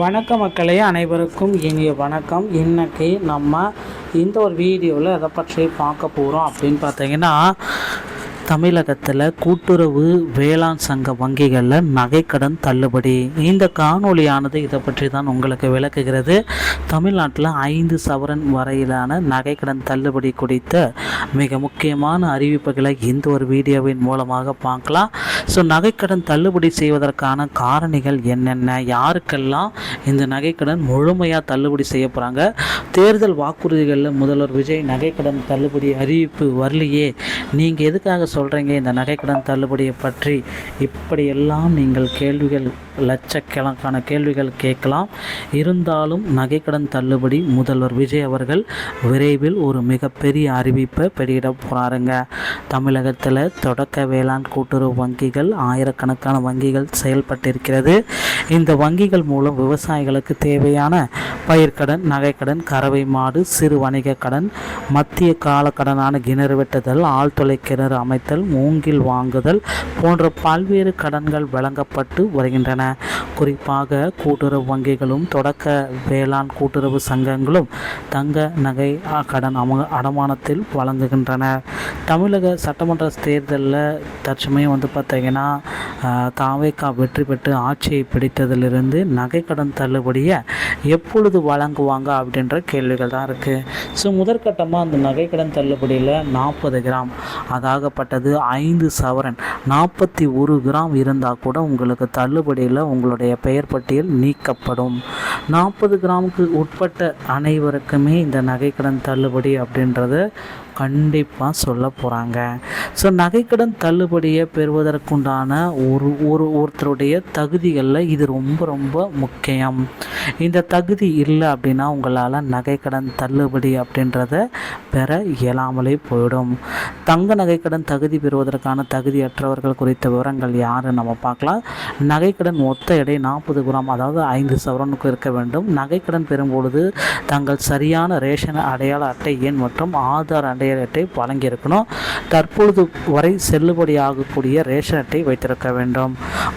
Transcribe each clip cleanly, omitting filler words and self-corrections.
வணக்கம் மக்களே, அனைவருக்கும் இனிய வணக்கம். இன்றைக்கி நம்ம இந்த ஒரு வீடியோவில் எதை பற்றி பார்க்க போகிறோம் அப்படின்னு பார்த்தீங்கன்னா, தமிழகத்தில் கூட்டுறவு வேளாண் சங்க வங்கிகளில் நகைக்கடன் தள்ளுபடி. இந்த காணொலியானது இதை பற்றி தான் உங்களுக்கு விளக்குகிறது. தமிழ்நாட்டில் 5 சவரன் வரையிலான நகைக்கடன் தள்ளுபடி குறித்த மிக முக்கியமான அறிவிப்புகளை இந்த ஒரு வீடியோவின் மூலமாக பார்க்கலாம். நகைக்கடன் தள்ளுபடி செய்வதற்கான காரணிகள் என்னென்ன, யாருக்கெல்லாம் இந்த நகைக்கடன் முழுமையாக தள்ளுபடி செய்ய போகிறாங்க, தேர்தல் வாக்குறுதிகளில் முதல்வர் விஜய் நகைக்கடன் தள்ளுபடி அறிவிப்பு வரலையே, நீங்கள் எதுக்காக சொல்கிறீங்க இந்த நகைக்கடன் தள்ளுபடியை பற்றி, இப்படியெல்லாம் நீங்கள் லட்சக்கணக்கான கேள்விகள் கேட்கலாம். இருந்தாலும் நகைக்கடன் தள்ளுபடி முதல்வர் விஜய் அவர்கள் விரைவில் ஒரு மிகப்பெரிய அறிவிப்பை வெளியிட போகிறாருங்க. தமிழகத்தில் தொடக்க வேளாண் கூட்டுறவு வங்கிகள் ஆயிரக்கணக்கான வங்கிகள் செயல்பட்டிருக்கிறது. இந்த வங்கிகள் மூலம் விவசாயிகளுக்கு தேவையான பயிர்க்கடன், நகைக்கடன், கறவை மாடு, சிறு வணிக கடன், மத்திய கால கடனான கிணறு வெட்டுதல், ஆழ்துளை கிணறு அமைத்தல், மூங்கில் வாங்குதல் போன்ற பல்வேறு கடன்கள் வழங்கப்பட்டு வருகின்றன. குறிப்பாக கூட்டுறவு வங்கிகளும் தொடக்க வேளாண் கூட்டுறவு சங்கங்களும் தங்க நகை கடன் அடமானத்தில் வழங்குகின்றன. தமிழக சட்டமன்ற தேர்தலில் தற்சமயம் பார்த்தீங்கன்னா தாவேகா வெற்றி பெற்று ஆட்சியை பிடித்ததிலிருந்து நகைக்கடன் தள்ளுபடியை எப்பொழுது வழங்குவாங்க அப்படின்ற கேள்விகள் தான் இருக்குது. முதற்கட்டமாக அந்த நகைக்கடன் தள்ளுபடியில் 40 கிராம் அதாகப்பட்டது 5 சவரன் 41 கிராம் இருந்தால் கூட உங்களுக்கு தள்ளுபடியில் உங்களுடைய பெயர் பட்டியல் நீக்கப்படும். 40 கிராமுக்கு உட்பட்ட அனைவருக்குமே இந்த நகைக்கடன் தள்ளுபடி அப்படின்றத கண்டிப்பாக சொல்ல போகிறாங்க. நகைக்கடன் தள்ளுபடியை பெறுவதற்குண்டான ஒருத்தருடைய தகுதிகளில் இது ரொம்ப ரொம்ப முக்கியம். இந்த தகுதி இல்லை அப்படின்னா உங்களால் நகைக்கடன் தள்ளுபடி அப்படின்றத பெற இயலாமலே போயிடும். தங்க நகைக்கடன் தகுதி பெறுவதற்கான தகுதியற்றவர்கள் குறித்த விவரங்கள் யார் நம்ம பார்க்கலாம். நகைக்கடன் மொத்த எடை 40 கிராம் அதாவது 5 சவரனுக்கு இருக்க வேண்டும். நகைக்கடன் பெறும்பொழுது தங்கள் சரியான ரேஷன் அடையாள அட்டை எண் மற்றும் ஆதார் அடையாள அட்டை வழங்கியிருக்கணும். தற்பொழுது வரை செல்லுபடியாகக்கூடிய ரேஷன் அட்டை வைத்திருக்க வேண்டும்.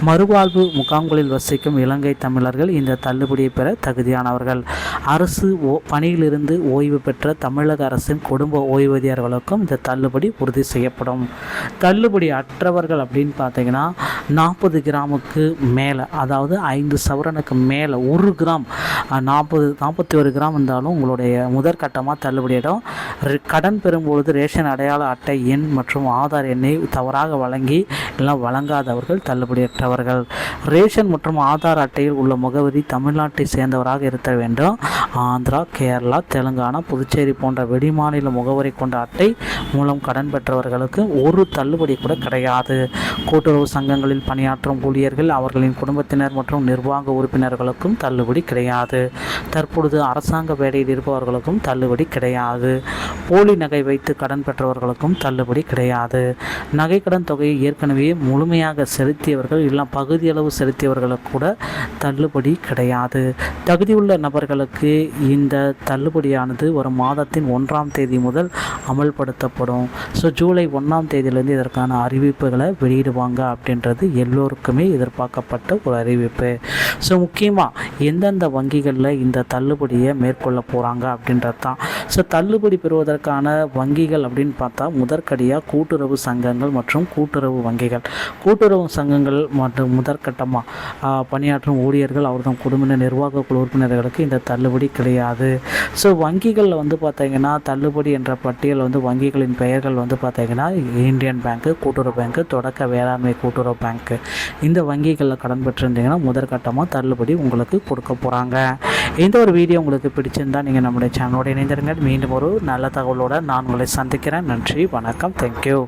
மறுவாழ்வு முகாம்களில் வசிக்கும் இலங்கை தமிழர்கள் இந்த தள்ளுபடியை பெற தகுதியானவர்கள். அரசு பணியிலிருந்து ஓய்வு பெற்ற தமிழக அரசின் குடும்ப ஓய்வூதியர்களுக்கும் இந்த தள்ளுபடி உறுதி செய்யப்படும். தள்ளுபடி அற்றவர்கள் அப்படின்னு பார்த்தீங்கன்னா 40 கிராமுக்கு மேலே அதாவது 5 சவரனுக்கு மேலே 1 கிராம் 41 கிராம் இருந்தாலும் உங்களுடைய முதற்கட்டமாக தள்ளுபடியிடும். கடன் பெறும்பொழுது ரேஷன் அடையாள அட்டை எண் மற்றும் ஆதார் எண்ணை தவறாக வழங்கி எல்லாம் வழங்காதவர்கள் தள்ளுபடியற்றவர்கள். ரேஷன் மற்றும் ஆதார் அட்டையில் உள்ள முகவரி தமிழ்நாட்டை சேர்ந்தவராக இருக்க வேண்டும். ஆந்திரா, கேரளா, தெலுங்கானா, புதுச்சேரி போன்ற வெளிமாநில முகவரி கொண்ட அட்டை மூலம் கடன் பெற்றவர்களுக்கு ஒரு தள்ளுபடி கூட கிடையாது. கூட்டுறவு சங்கங்களில் பணியாற்றும் ஊழியர்கள், அவர்களின் குடும்பத்தினர் மற்றும் நிர்வாக உறுப்பினர்களுக்கும் தள்ளுபடி கிடையாது. தற்பொழுது அரசாங்க வேலையில் இருப்பவர்களுக்கும் தள்ளுபடி கிடையாது. போலி நகை வைத்து கடன் பெற்றவர்களுக்கும் தள்ளுபடி கிடையாது. நகைக்கடன் தொகையை ஏற்கனவே முழுமையாக செலுத்தியவர்கள் இல்லை பகுதியளவு செலுத்தியவர்களுக்கு கூட தள்ளுபடி கிடையாது. தகுதியுள்ள நபர்களுக்கு இந்த தள்ளுபடியானது வரும் மாதத்தின் 1ஆம் தேதி முதல் அமல்படுத்தப்படும். ஜூலை 1ஆம் தேதியிலேருந்து இதற்கான அறிவிப்புகளை வெளியிடுவாங்க அப்படின்றது எல்லோருக்குமே எதிர்பார்க்கப்பட்ட ஒரு அறிவிப்பு. முக்கியமாக எந்தெந்த வங்கிகளில் இந்த தள்ளுபடியை மேற்கொள்ள போகிறாங்க அப்படின்றது தான். தள்ளுபடி பெறுவதற்கான வங்கிகள் அப்படின்னு பார்த்தா முதற்கடியாக கூட்டுறவு சங்கங்கள் மற்றும் கூட்டுறவு வங்கிகள். கூட்டுறவு சங்கங்கள் மற்றும் முதற்கட்டமாக பணியாற்றும் ஊழியர்கள், அவர்தான் குடும்ப நிர்வாக குழு உறுப்பினர்களுக்கு இந்த தள்ளுபடி கிடையாது. வங்கிகளில் பார்த்தீங்கன்னா தள்ளுபடி என்ற பட்டியல் வங்கிகளின் பெயர்கள் பார்த்தீங்கன்னா இந்தியன் பேங்க்கு, கூட்டுறவு பேங்க்கு, தொடக்க வேளாண்மை கூட்டுறவு பேங்க்கு. இந்த வங்கிகளில் கடன் பெற்றிருந்தீங்கன்னா முதற்கட்டமாக தள்ளுபடி உங்களுக்கு கொடுக்க போகிறாங்க. இந்த ஒரு வீடியோ உங்களுக்கு பிடிச்சிருந்தால் நீங்கள் நம்முடைய சேனலோடு இணைந்திருங்க. மீண்டும் ஒரு நல்ல தகவலோடு நான் உங்களை சந்திக்கிறேன். நன்றி, வணக்கம், தேங்க்யூ.